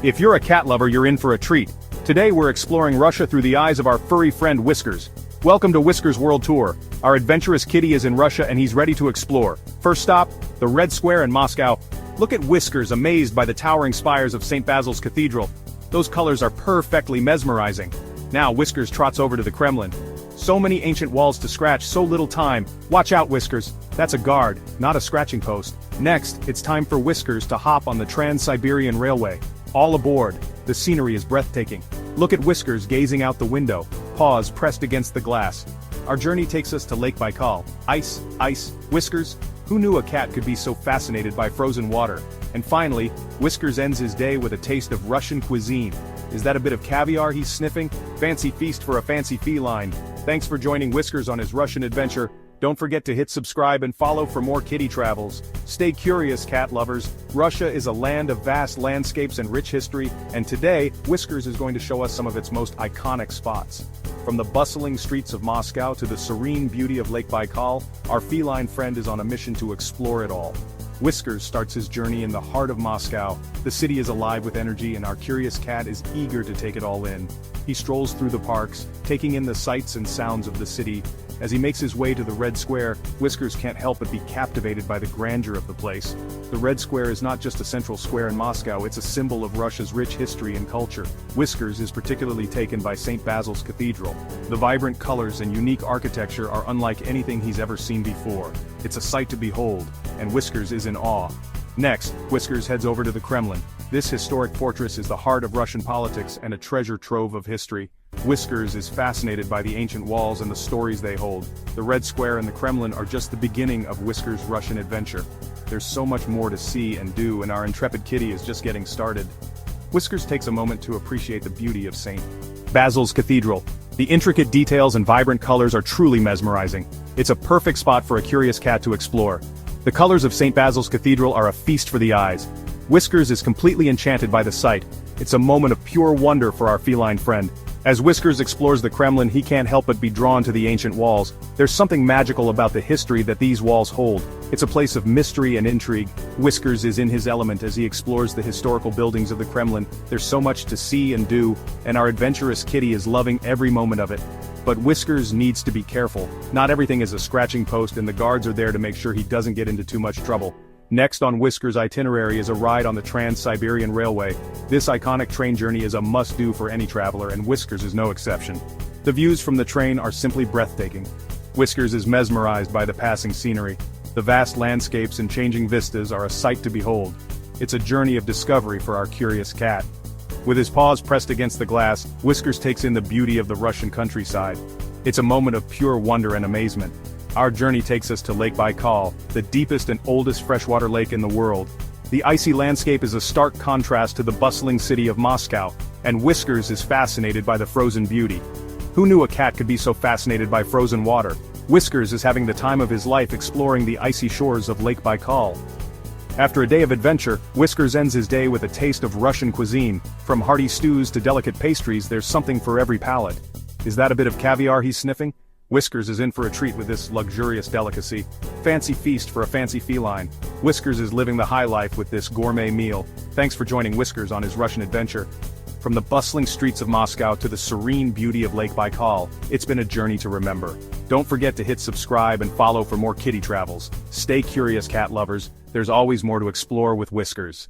If you're a cat lover, you're in for a treat. Today we're exploring Russia through the eyes of our furry friend Whiskers. Welcome to Whiskers World Tour. Our adventurous kitty is in Russia and he's ready to explore. First stop, the Red Square in Moscow. Look at Whiskers, amazed by the towering spires of St. Basil's Cathedral. Those colors are perfectly mesmerizing. Now Whiskers trots over to the Kremlin. So many ancient walls to scratch, so little time. Watch out, Whiskers. That's a guard, not a scratching post. Next, it's time for Whiskers to hop on the Trans-Siberian Railway. All aboard. The scenery is breathtaking. Look at Whiskers gazing out the window, paws pressed against the glass. Our journey takes us to Lake Baikal. Ice, ice, Whiskers. Who knew a cat could be so fascinated by frozen water? And finally, Whiskers ends his day with a taste of Russian cuisine. Is that a bit of caviar he's sniffing? Fancy feast for a fancy feline. Thanks for joining Whiskers on his Russian adventure. Don't forget to hit subscribe and follow for more kitty travels. Stay curious, cat lovers. Russia is a land of vast landscapes and rich history, and today, Whiskers is going to show us some of its most iconic spots. From the bustling streets of Moscow to the serene beauty of Lake Baikal, our feline friend is on a mission to explore it all. Whiskers starts his journey in the heart of Moscow. The city is alive with energy and our curious cat is eager to take it all in. He strolls through the parks, taking in the sights and sounds of the city. As he makes his way to the Red Square, Whiskers can't help but be captivated by the grandeur of the place. The Red Square is not just a central square in Moscow, it's a symbol of Russia's rich history and culture. Whiskers is particularly taken by St. Basil's Cathedral. The vibrant colors and unique architecture are unlike anything he's ever seen before. It's a sight to behold, and Whiskers is in awe. Next, Whiskers heads over to the Kremlin. This historic fortress is the heart of Russian politics and a treasure trove of history. Whiskers is fascinated by the ancient walls and the stories they hold. The Red Square and the Kremlin are just the beginning of Whiskers' Russian adventure. There's so much more to see and do, and our intrepid kitty is just getting started. Whiskers takes a moment to appreciate the beauty of St. Basil's Cathedral. The intricate details and vibrant colors are truly mesmerizing. It's a perfect spot for a curious cat to explore. The colors of St. Basil's Cathedral are a feast for the eyes. Whiskers is completely enchanted by the sight. It's a moment of pure wonder for our feline friend. As Whiskers explores the Kremlin, he can't help but be drawn to the ancient walls. There's something magical about the history that these walls hold. It's a place of mystery and intrigue. Whiskers is in his element as he explores the historical buildings of the Kremlin. There's so much to see and do, and our adventurous kitty is loving every moment of it. But Whiskers needs to be careful. Not everything is a scratching post, and the guards are there to make sure he doesn't get into too much trouble. Next on Whiskers' itinerary is a ride on the Trans-Siberian Railway. This iconic train journey is a must-do for any traveler, and Whiskers is no exception. The views from the train are simply breathtaking. Whiskers is mesmerized by the passing scenery. The vast landscapes and changing vistas are a sight to behold. It's a journey of discovery for our curious cat. With his paws pressed against the glass, Whiskers takes in the beauty of the Russian countryside. It's a moment of pure wonder and amazement. Our journey takes us to Lake Baikal, the deepest and oldest freshwater lake in the world. The icy landscape is a stark contrast to the bustling city of Moscow, and Whiskers is fascinated by the frozen beauty. Who knew a cat could be so fascinated by frozen water? Whiskers is having the time of his life exploring the icy shores of Lake Baikal. After a day of adventure, Whiskers ends his day with a taste of Russian cuisine. From hearty stews to delicate pastries, there's something for every palate. Is that a bit of caviar he's sniffing? Whiskers is in for a treat with this luxurious delicacy. Fancy feast for a fancy feline. Whiskers is living the high life with this gourmet meal. Thanks for joining Whiskers on his Russian adventure. From the bustling streets of Moscow to the serene beauty of Lake Baikal, it's been a journey to remember. Don't forget to hit subscribe and follow for more kitty travels. Stay curious, cat lovers. There's always more to explore with Whiskers.